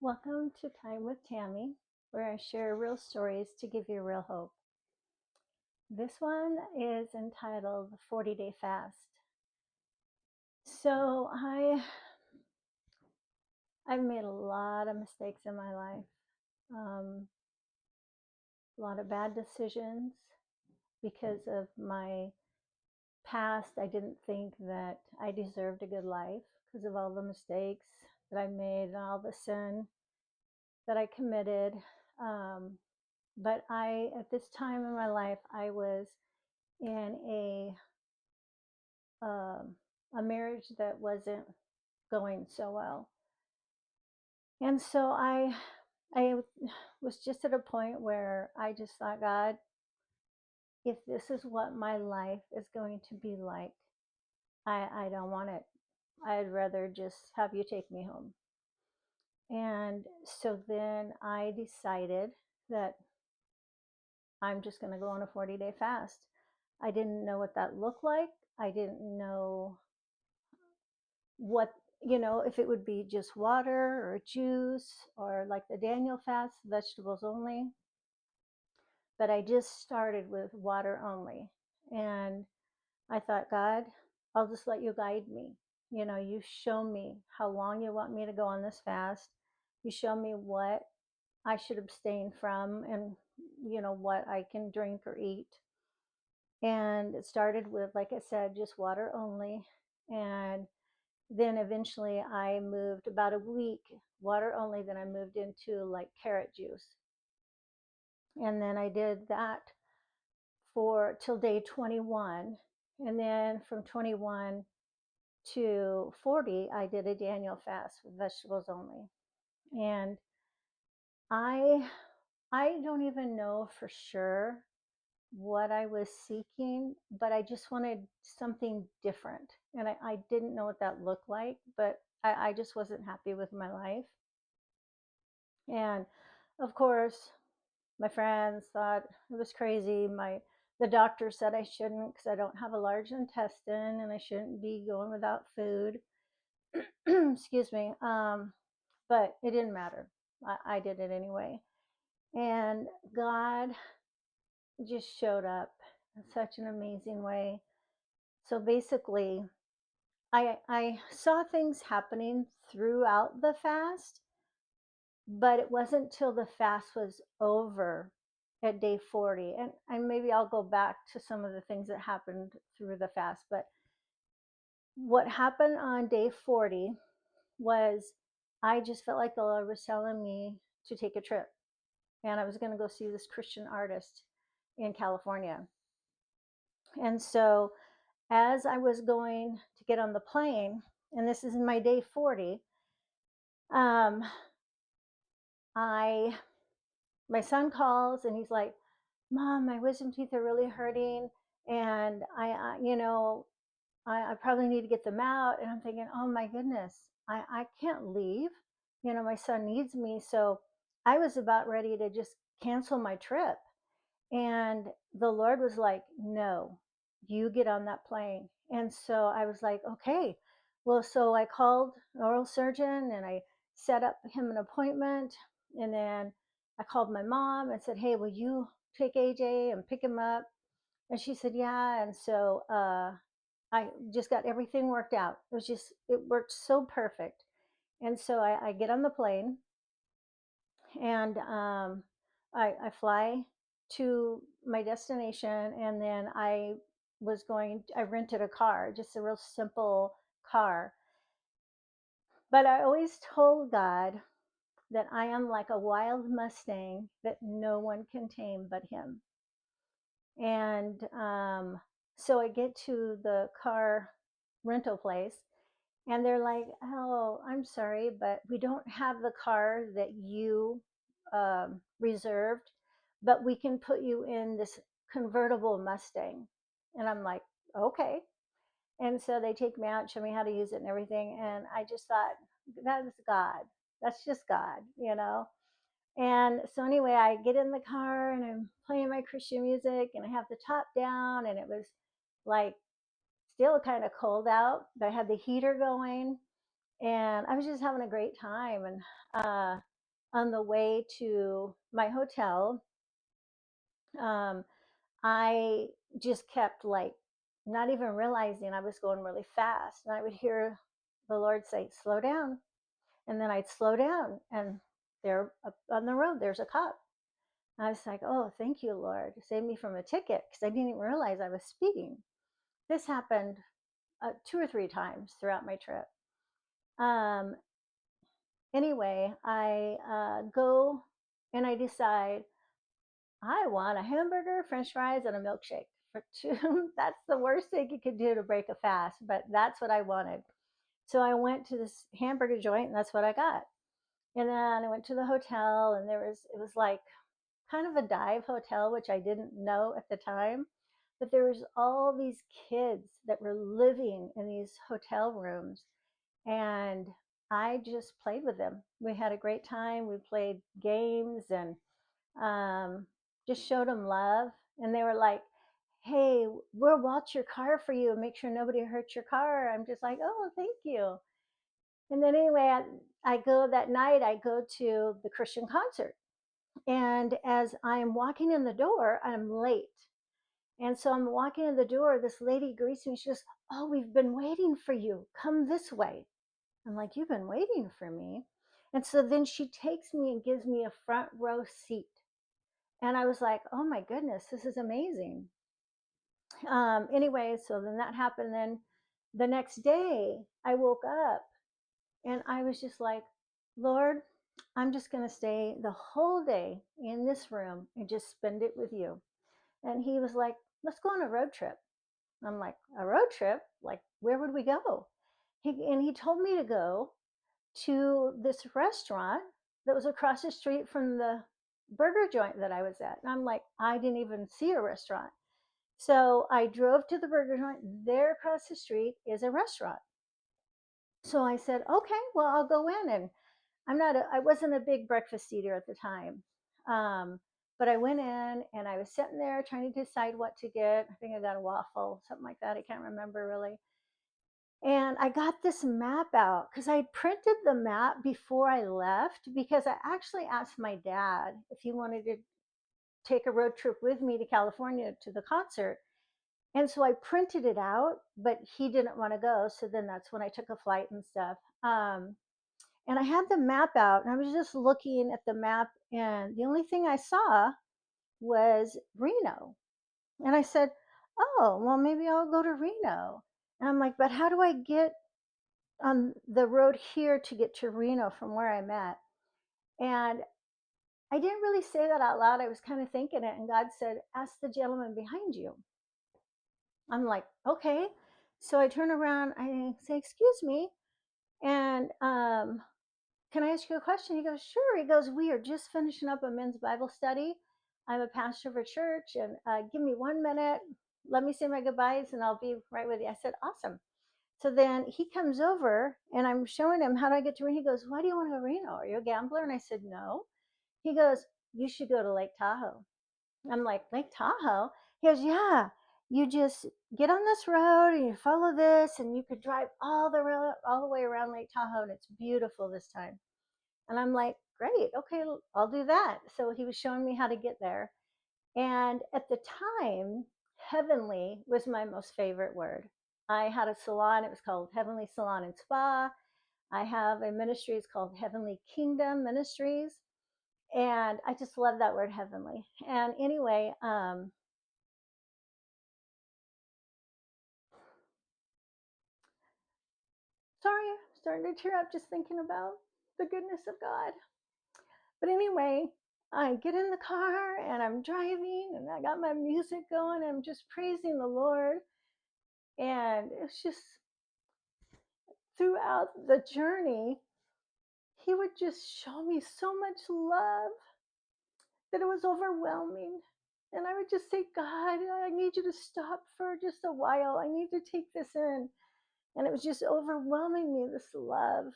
Welcome to Time with Tammy, where I share real stories to give you real hope. This one is entitled 40-Day Fast. So I've made a lot of mistakes in my life, um, a lot of bad decisions because of my past. I didn't think that I deserved a good life because of all the mistakes that I made and all the sin that I committed. Um, but at this time in my life, I was in um, a marriage that wasn't going so well, and so I was just at a point where I just thought, God, if this is what my life is going to be like, I don't want it. I'd rather just have you take me home. And so then I decided that I'm just going to go on a 40-day fast. I didn't know what that looked like. I didn't know what, if it would be just water or juice or like the Daniel fast, vegetables only. But I just started with water only. And I thought, God, I'll just let you guide me. You show me how long you want me to go on this fast. You show me what I should abstain from and, what I can drink or eat. And it started with, like I said, just water only. And then eventually I moved about a week water only. Then I moved into like carrot juice. And then I did that for till day 21. And then from 21 to 40, I did a Daniel fast with vegetables only. And I I don't even know for sure what I was seeking, but I just wanted something different. And I didn't know what that looked like, but I just wasn't happy with my life. And of course, my friends thought it was crazy. The doctor said I shouldn't because I don't have a large intestine and I shouldn't be going without food. Excuse me. But it didn't matter. I did it anyway. And God just showed up in such an amazing way. So basically, I saw things happening throughout the fast, but it wasn't till the fast was over at day 40. And maybe I'll go back to some of the things that happened through the fast. But what happened on day 40 was I just felt like the Lord was telling me to take a trip. And I was going to go see this Christian artist in California. And so as I was going to get on the plane, and this is my day 40, um, I my son calls and he's like, Mom, my wisdom teeth are really hurting, and I probably need to get them out. And I'm thinking, oh my goodness, I can't leave. My son needs me. So I was about ready to just cancel my trip. And the Lord was like, no, you get on that plane. And so I was like, okay. Well, so I called an oral surgeon and I set up him an appointment. And then I called my mom and said, hey, will you take AJ and pick him up? And she said, yeah. And so I just got everything worked out. It worked so perfect. And so I get on the plane and I fly to my destination, and then I rented a car, just a real simple car. But I always told God that I am like a wild Mustang that no one can tame but Him. And so I get to the car rental place, and they're like, "Oh, I'm sorry, but we don't have the car that you reserved, but we can put you in this convertible Mustang." And I'm like, "Okay." And so they take me out, show me how to use it and everything. And I just thought, that is God. That's just God. And so anyway, I get in the car and I'm playing my Christian music and I have the top down, and it was like still kind of cold out, but I had the heater going and I was just having a great time. And on the way to my hotel, um, I just kept like not even realizing I was going really fast. And I would hear the Lord say, slow down. And then I'd slow down, and there up on the road, there's a cop. I was like, oh, thank you, Lord. Save me from a ticket, because I didn't even realize I was speeding. This happened 2 or 3 times throughout my trip. Um, anyway, I go and I decide I want a hamburger, french fries, and a milkshake for two. That's the worst thing you could do to break a fast, but that's what I wanted. So I went to this hamburger joint, and that's what I got. And then I went to the hotel, and it was like kind of a dive hotel, which I didn't know at the time. But there was all these kids that were living in these hotel rooms, and I just played with them. We had a great time. We played games and um, just showed them love. And they were like, "Hey, we'll watch your car for you and make sure nobody hurts your car." I'm just like, "Oh, thank you." And then anyway, I go that night. I go to the Christian concert, and as I'm walking in the door, I'm late. And so I'm walking in the door. This lady greets me. She goes, "Oh, we've been waiting for you. Come this way." I'm like, "You've been waiting for me?" And so then she takes me and gives me a front row seat. And I was like, "Oh my goodness, this is amazing." Anyway, so then that happened. Then the next day, I woke up and I was just like, "Lord, I'm just going to stay the whole day in this room and just spend it with you." And he was like, "Let's go on a road trip." I'm like, "A road trip? Like, where would we go?" And he told me to go to this restaurant that was across the street from the burger joint that I was at. And I'm like, I didn't even see a restaurant. So I drove to the burger joint. There across the street is a restaurant. So I said, okay, well, I'll go in. And I wasn't a big breakfast eater at the time. But I went in and I was sitting there trying to decide what to get. I think I got a waffle, something like that. I can't remember really. And I got this map out because I printed the map before I left, because I actually asked my dad if he wanted to take a road trip with me to California to the concert. And so I printed it out, but he didn't want to go. So then that's when I took a flight and stuff. And I had the map out, and I was just looking at the map, and the only thing I saw was Reno. And I said, oh, well, maybe I'll go to Reno. And I'm like, but how do I get on the road here to get to Reno from where I'm at? And I didn't really say that out loud. I was kind of thinking it. And God said, ask the gentleman behind you. I'm like, okay. So I turn around, I say, excuse me. And can I ask you a question? He goes, sure. He goes, we are just finishing up a men's Bible study. I'm a pastor of a church, and give me 1 minute. Let me say my goodbyes, and I'll be right with you. I said, awesome. So then he comes over, and I'm showing him how do I get to Reno. He goes, why do you want to go to Reno? Are you a gambler? And I said, no. He goes, you should go to Lake Tahoe. I'm like, Lake Tahoe? He goes, yeah. You just get on this road and you follow this, and you could drive all the road, all the way around Lake Tahoe, and it's beautiful this time. And I'm like, great, okay, I'll do that. So he was showing me how to get there. And at the time, heavenly was my most favorite word. I had a salon, it was called Heavenly Salon and Spa. I have a ministry, it's called Heavenly Kingdom Ministries. And I just love that word, heavenly. And anyway, sorry, I'm starting to tear up just thinking about the goodness of God. But anyway, I get in the car and I'm driving and I got my music going. And I'm just praising the Lord. And it's just throughout the journey, He would just show me so much love that it was overwhelming. And I would just say, God, I need you to stop for just a while. I need to take this in. And it was just overwhelming me, this love.